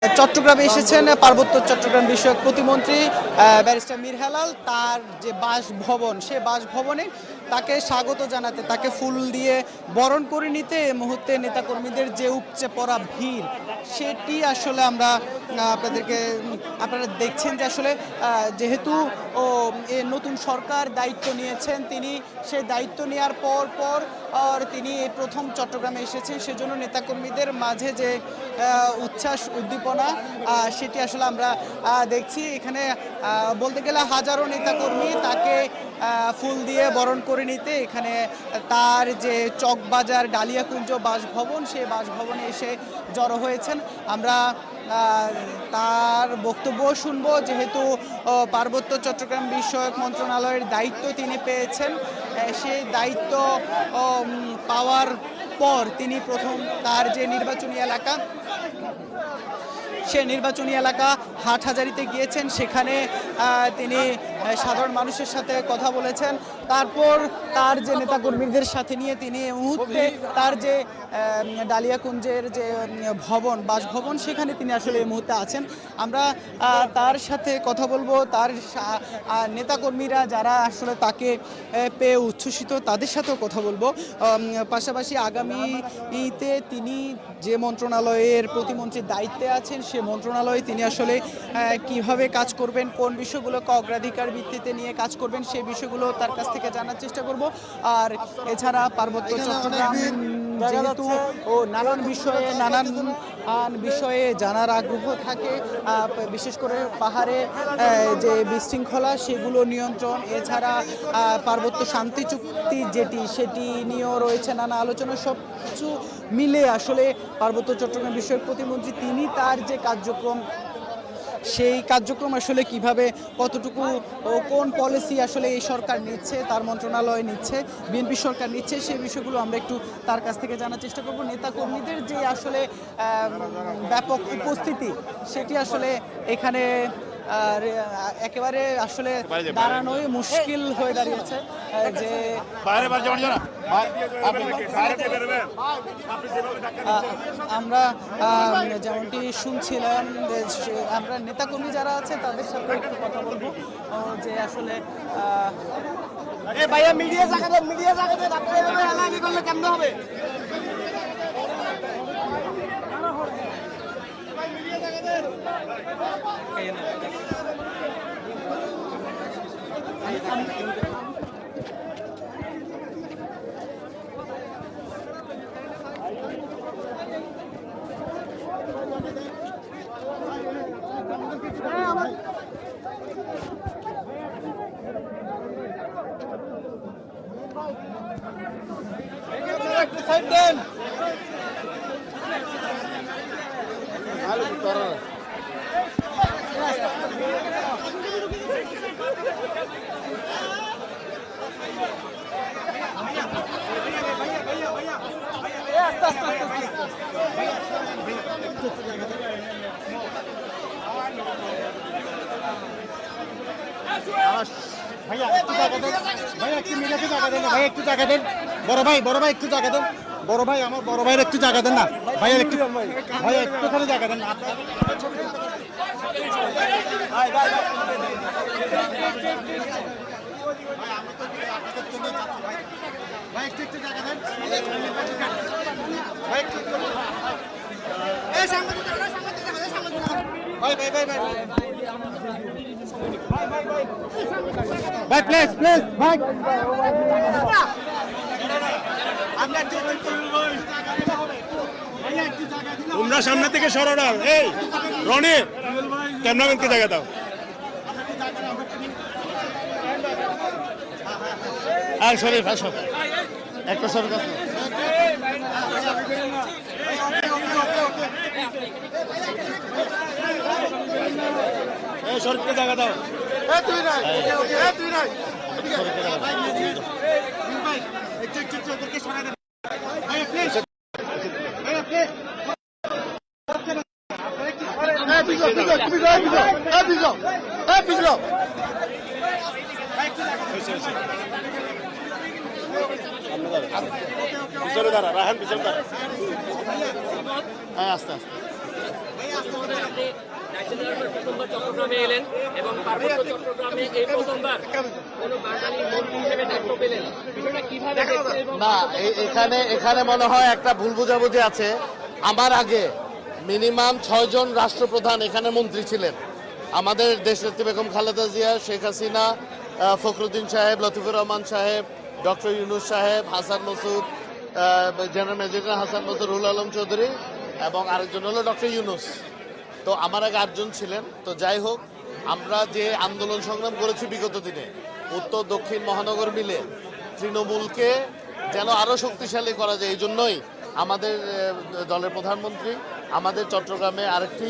চট্টগ্রামে এসেছেন পার্বত্য চট্টগ্রাম বিষয়ক প্রতিমন্ত্রী ব্যারিস্টার মীর হেলাল। তার যে বাসভবন, সে বাসভবনে তাকে স্বাগত জানাতে, তাকে ফুল দিয়ে বরণ করে নিতে এই মুহূর্তে নেতাকর্মীদের যে উপচে পড়া ভিড়, সেটি আসলে আমরা আপনারা দেখছেন যে আসলে যেহেতু নতুন সরকার দায়িত্ব নিয়েছেন, তিনি সেই দায়িত্ব নেওয়ার পর তিনি এই প্রথম চট্টগ্রামে এসেছেন। সেজন্য নেতাকর্মীদের মাঝে যে উচ্ছ্বাস উদ্দীপনা, সেটি আসলে আমরা দেখছি। এখানে বলতে গেলে হাজারো নেতাকর্মী তাকে ফুল দিয়ে বরণ করে নিতে এখানে তার যে চকবাজার ডালিয়াকুঞ্জ বাসভবন, সেই বাসভবনে এসে জড়ো হয়েছেন। আমরা তার বক্তব্য শুনবো, যেহেতু পার্বত্য চট্টগ্রাম বিষয়ক মন্ত্রণালয়ের দায়িত্ব তিনি পেয়েছেন। সেই দায়িত্ব পাওয়ার পর তিনি প্রথম তার যে নির্বাচনী এলাকা, সে নির্বাচনী এলাকা হাটহাজারীতে গিয়েছেন। সেখানে তিনি সাধারণ মানুষের সাথে কথা বলেছেন। তারপর তার যে নেতাকর্মীদের সাথে নিয়ে তিনি এই মুহূর্তে তার যে ডালিয়াকুঞ্জের যে বাসভবন, সেখানে তিনি আসলে এই মুহূর্তে আছেন। আমরা তার সাথে কথা বলবো। তার নেতাকর্মীরা যারা আসলে তাকে পেয়ে উচ্ছ্বসিত, তাদের সাথেও কথা বলবো। পাশাপাশি আগামীতে তিনি যে মন্ত্রণালয়ের প্রতিমন্ত্রীর দায়িত্বে আছেন, সে মন্ত্রণালয়ে তিনি আসলে কিভাবে কাজ করবেন, কোন বিষয়গুলোকে অগ্রাধিকার ভিত্তিতে নিয়ে কাজ করবেন, সেই বিষয়গুলো তার কাছ থেকে জানার চেষ্টা করব। আর এছাড়া পার্বত্য চট্টগ্রাম যেহেতু নানান বিষয়ে জানার আগ্রহ থাকে, বিশেষ করে পাহাড়ে যে বিশৃঙ্খলা, সেগুলো নিয়ন্ত্রণ, এছাড়া পার্বত্য শান্তি চুক্তি সেটি নিয়েও রয়েছে নানা আলোচনা। সব কিছু মিলে আসলে পার্বত্য চট্টগ্রাম বিষয়ক প্রতিমন্ত্রী তিনি তার যে কার্যক্রম, সেই কার্যক্রম আসলে কিভাবে, কতটুকু কোন পলিসি আসলে এই সরকার নিচ্ছে, তার মন্ত্রণালয় নিচ্ছে, বিএনপি সরকার নিচ্ছে, সেই বিষয়গুলো আমরা একটু তার কাছ থেকে জানার চেষ্টা করব। নেতাকর্মীদের যে আসলে ব্যাপক উপস্থিতি, সেটি আসলে এখানে একেবারে আসলে দাঁড়ানোই মুশকিল হয়ে দাঁড়িয়েছে। যে আমরা যেমনটি শুনছিলাম, আমরা নেতাকর্মী যারা আছে তাদের সাথে একটু কথা বলবো যে আসলে ভাইয়া মিডিয়া জায়গা দেন আপনারা করলে কেমন হবে? সাইড দেন। ভাইয়া একটু জায়গা দেন, ভাইয়া একটু মিডিয়াকে জায়গা দেন, ভাইয়া একটু জায়গা দেন। বড় ভাই একটু জায়গা দেন। বড় ভাই, আমার বড় ভাইয়ের একটু জায়গা দেন না ভাইয়া, একটুখানি জায়গা দেন না। ভাই একটু জায়গা দেন। ভাই প্লিজ ভাই, তোমরা সামনে থেকে সরো না। এই রনি, ক্যামেরাম্যানকে জায়গা দাও। আর শরীফ আসো, একটা সরকার শরীফকে জায়গা দাও। পিছনে দাঁড়া, রাহান পিছনে দাঁড়া। হ্যাঁ, আস্তে আস্তে। আপনি দায়িত্ব দেওয়ার পর প্রথমবার চট্টগ্রামে এলেন এবং পার্বত্য চট্টগ্রামে এই প্রথমবার কোনো বাঙালি মন্ত্রী হিসেবে দায়িত্ব পেলেন, বিষয়টা কিভাবে দেখছেন? এবং না, এখানে এখানে মনে হয় একটা ভুল বোঝাবুঝি আছে। আমার আগে মিনিমাম 6 জন রাষ্ট্রপ্রধান এখানে মন্ত্রী ছিলেন। আমাদের দেশনেত্রী বেগম খালেদা জিয়া, শেখ হাসিনা, ফখরুদ্দিন সাহেব, লতিফুর রহমান সাহেব, ডক্টর ইউনুস সাহেব, হাসান মাসুদ, জেনারেল মেজর হাসান মাসুদ, রুহুল আলম চৌধুরী এবং আরেকজন হলো ডক্টর ইউনুস। তো আমার আগে 8 জন ছিলেন। তো যাই হোক, আমরা যে আন্দোলন সংগ্রাম করেছি বিগত দিনে উত্তর দক্ষিণ মহানগর মিলে তৃণমূলকে যেন আরও শক্তিশালী করা যায়, এই জন্যই আমাদের দলের প্রধানমন্ত্রী আমাদের চট্টগ্রামে আরেকটি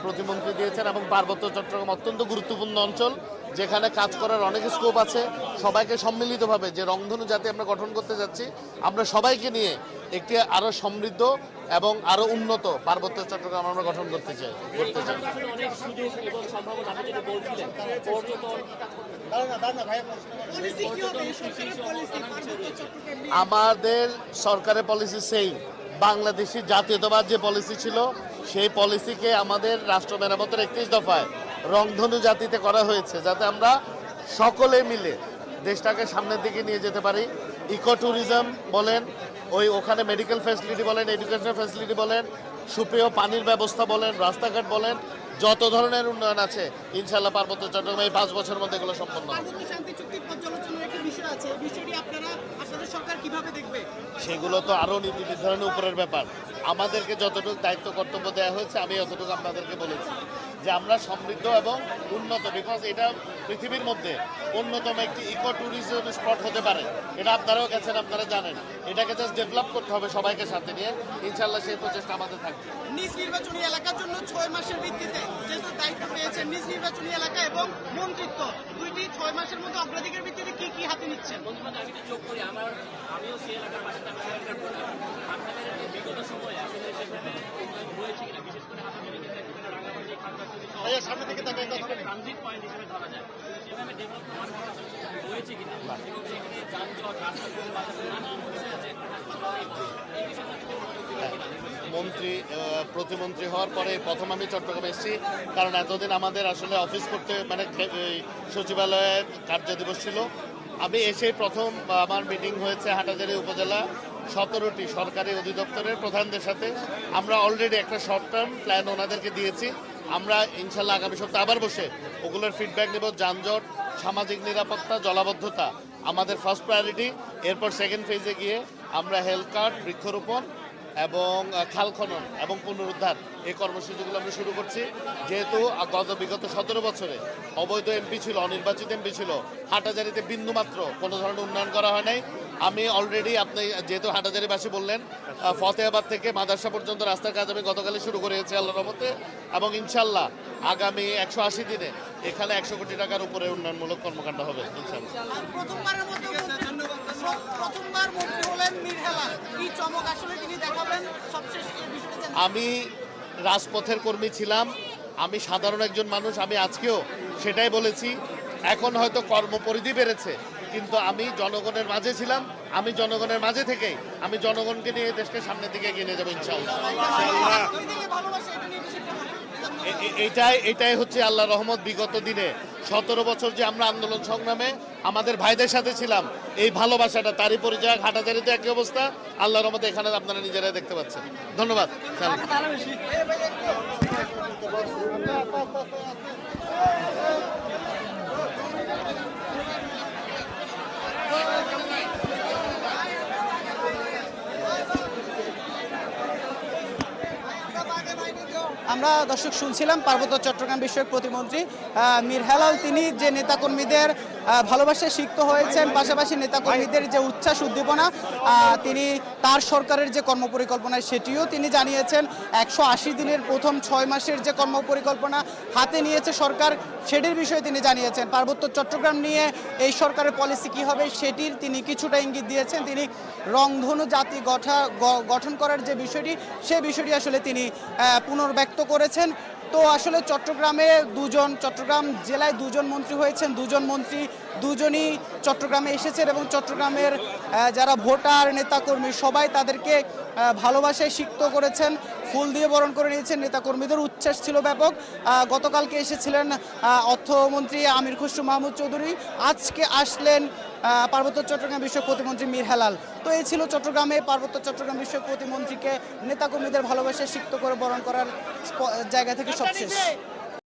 প্রতিমন্ত্রী দিয়েছেন। এবং পার্বত্য চট্টগ্রাম অত্যন্ত গুরুত্বপূর্ণ অঞ্চল, যেখানে কাজ করার অনেক স্কোপ আছে। সবাইকে সম্মিলিতভাবে যে রংধনু জাতি আমরা গঠন করতে যাচ্ছি, আমরা সবাইকে নিয়ে একটি আরও সমৃদ্ধ এবং আরও উন্নত পার্বত্য চট্টগ্রাম আমরা গঠন করতে চাই। অনেক সুযোগ এবং সম্ভাবনা আপনি যেটা বলছিলেন, পর্যটন আমাদের সরকারের পলিসি সেই বাংলাদেশি জাতীয়তাবাদ যে পলিসি ছিল, সেই পলিসিকে আমাদের রাষ্ট্র মেরামতের 31 দফায় রংধনু জাতিতে করা হয়েছে, যাতে আমরা সকলে মিলে দেশটাকে সামনের দিকে নিয়ে যেতে পারি। ইকো ট্যুরিজম বলেন, ওখানে মেডিকেল ফ্যাসিলিটি বলেন, এডুকেশনাল ফ্যাসিলিটি বলেন, সুপেয় পানির ব্যবস্থা বলেন, রাস্তাঘাট বলেন, যত ধরনের উন্নয়ন আছে ইনশাল্লাহ পার্বত্য চট্টগ্রামে এই 5 বছরের মধ্যে এগুলো সম্পন্ন হবে। সেগুলো তো আরও নীতি নির্ধারণের উপরের ব্যাপার। আমাদেরকে যতটুকু দায়িত্ব কর্তব্য দেওয়া হয়েছে আমি অতটুকু আপনাদেরকে বলেছি যে আমরা সমৃদ্ধ এবং উন্নত, বিকজ এটা পৃথিবীর মধ্যে অন্যতম একটি ইকো ট্যুরিজম স্পট হতে পারে। এটা আপনারাও গেছেন, আপনারা জানেন। এটাকে জাস্ট ডেভেলপ করতে হবে সবাইকে সাথে নিয়ে, ইনশাল্লাহ সেই প্রচেষ্টা আমাদের থাকবে। নিজ নির্বাচনী এলাকার জন্য 6 মাসের ভিত্তিতে যেহেতু দায়িত্ব পেয়েছেন, নিজ নির্বাচনী এলাকা এবং মন্ত্রিত্ব দুইটি 6 মাসের মধ্যে অগ্রাধিকার ভিত্তিতে কি কি হাতে নিচ্ছেন? আমি একটু যোগ করি, আমিও সেই এলাকার বাসিন্দা, আমি সেই এলাকার ভোটার। আপনাদের বিগত সময়ে আসলে সেভাবে উন্নয়ন হয়েছে কিনা, বিশেষ করে হাতে মেডিকেল রাঙামাটি, খাগড়াছড়ি সহ ট্রানজিট পয়েন্ট হিসেবে ধরা যায়, সেভাবে ডেভেলপমেন্ট হয়েছে কিনা এবং সেখানে যানজট, রাস্তাঘাট, বাজার নানান বিষয় আছে। মন্ত্রী প্রতিমন্ত্রী হওয়ার পরে প্রথম আমি চট্টগ্রামে এসেছি, কারণ এতদিন আমাদের আসলে অফিস করতে মানে সচিবালয়ে কার্য দিবস ছিল। আমি এসে প্রথম আমার মিটিং হয়েছে হাটাজারি উপজেলা 17টি সরকারি অধিদপ্তরের প্রধানদের সাথে। আমরা অলরেডি একটা শর্ট টার্ম প্ল্যান ওনাদেরকে দিয়েছি। আমরা ইনশাল্লাহ আগামী সপ্তাহে আবার বসে ওগুলোর ফিডব্যাক নেব। যানজট, সামাজিক নিরাপত্তা, জলাবদ্ধতা আমাদের ফার্স্ট প্রায়োরিটি। এরপর সেকেন্ড ফেজে গিয়ে আমরা হেলথ কার্ড, বৃক্ষরোপণ এবং খাল খনন এবং পুনরুদ্ধার এই কর্মসূচিগুলো আমরা শুরু করছি। যেহেতু বিগত 17 বছরে অবৈধ এমপি ছিল, অনির্বাচিত এমপি ছিল, হাটাজারিতে বিন্দুমাত্র কোনো ধরনের উন্নয়ন করা হয় নাই। আমি অলরেডি, আপনি যেহেতু হাটাজারিবাসী বললেন, ফতেহাবাদ থেকে মাদ্রাসা পর্যন্ত রাস্তার কাজ আমি গতকালই শুরু করেছি আল্লাহর রহমতে, এবং ইনশাল্লাহ আগামী 180 দিনে এখানে 100 কোটি টাকার উপরে উন্নয়নমূলক কর্মকাণ্ড হবে ইনশাল্লাহ। প্রথমবার মন্ত্রী হলেন মীর হেলাল, কি চমক আসলে তিনি দেখাবেন? সবশেষ এই বিষয়টা আমি রাজপথের কর্মী ছিলাম, আমি সাধারণ একজন মানুষ। আমি আজকেও সেটাই বলেছি। এখন হয়তো কর্মপরিধি বেড়েছে, কিন্তু আমি জনগণের মাঝে ছিলাম। আমি জনগণের মাঝে থেকেই আমি জনগণকে নিয়ে দেশকে সামনের দিকে এগিয়ে নিয়ে যাবো ইনশাআল্লাহ। এটাই হচ্ছে আল্লাহ রহমত। বিগত দিনে 17 বছর যে আমরা আন্দোলন সংগ্রামে আমাদের ভাইদের সাথে ছিলাম, এই ভালোবাসাটা তারই পরিচয়। হাটাজারিতে একই অবস্থা, আল্লাহ রহমত এখানে আপনারা নিজেরাই দেখতে পাচ্ছেন। ধন্যবাদ। আমরা দর্শক শুনছিলাম পার্বত্য চট্টগ্রাম বিষয়ক প্রতিমন্ত্রী মীর হেলাল। তিনি যে নেতাকর্মীদের ভালোবাসায় সিক্ত হয়েছেন, পাশাপাশি নেতাকর্মীদের যে উচ্ছ্বাস উদ্দীপনা, তিনি তার সরকারের যে কর্মপরিকল্পনা সেটিও তিনি জানিয়েছেন। 180 দিনের প্রথম 6 মাসের যে কর্মপরিকল্পনা হাতে নিয়েছে সরকার, সেটির বিষয়ে তিনি জানিয়েছেন। পার্বত্য চট্টগ্রাম নিয়ে এই সরকারের পলিসি কী হবে সেটির তিনি কিছুটা ইঙ্গিত দিয়েছেন। তিনি রংধনু জাতি গঠন করার যে বিষয়টি, সেই বিষয়টি আসলে তিনি পুনর্ব্যক্ত করেছেন। তো আসলে চট্টগ্রামে চট্টগ্রাম জেলায় 2 জন মন্ত্রী হয়েছেন। 2 জন মন্ত্রী দুজনই চট্টগ্রামে এসেছেন এবং চট্টগ্রামের যারা ভোটার, নেতাকর্মী সবাই তাদেরকে ভালোবাসায় সিক্ত করেছেন ফুল দিয়ে বরণ করে নিয়েছেন। নেতাকর্মীদের উচ্ছ্বাস ছিল ব্যাপক। গতকালকে এসেছিলেন অর্থমন্ত্রী আমির খসরু মাহমুদ চৌধুরী, আজকে আসলেন পার্বত্য চট্টগ্রাম বিষয়ক প্রতিমন্ত্রী মীর হেলাল। তো এই ছিল চট্টগ্রামে পার্বত্য চট্টগ্রাম বিষয়ক প্রতিমন্ত্রীকে নেতাকর্মীদের ভালোবাসা সিক্ত করে বরণ করার জায়গা থেকে সবশেষ।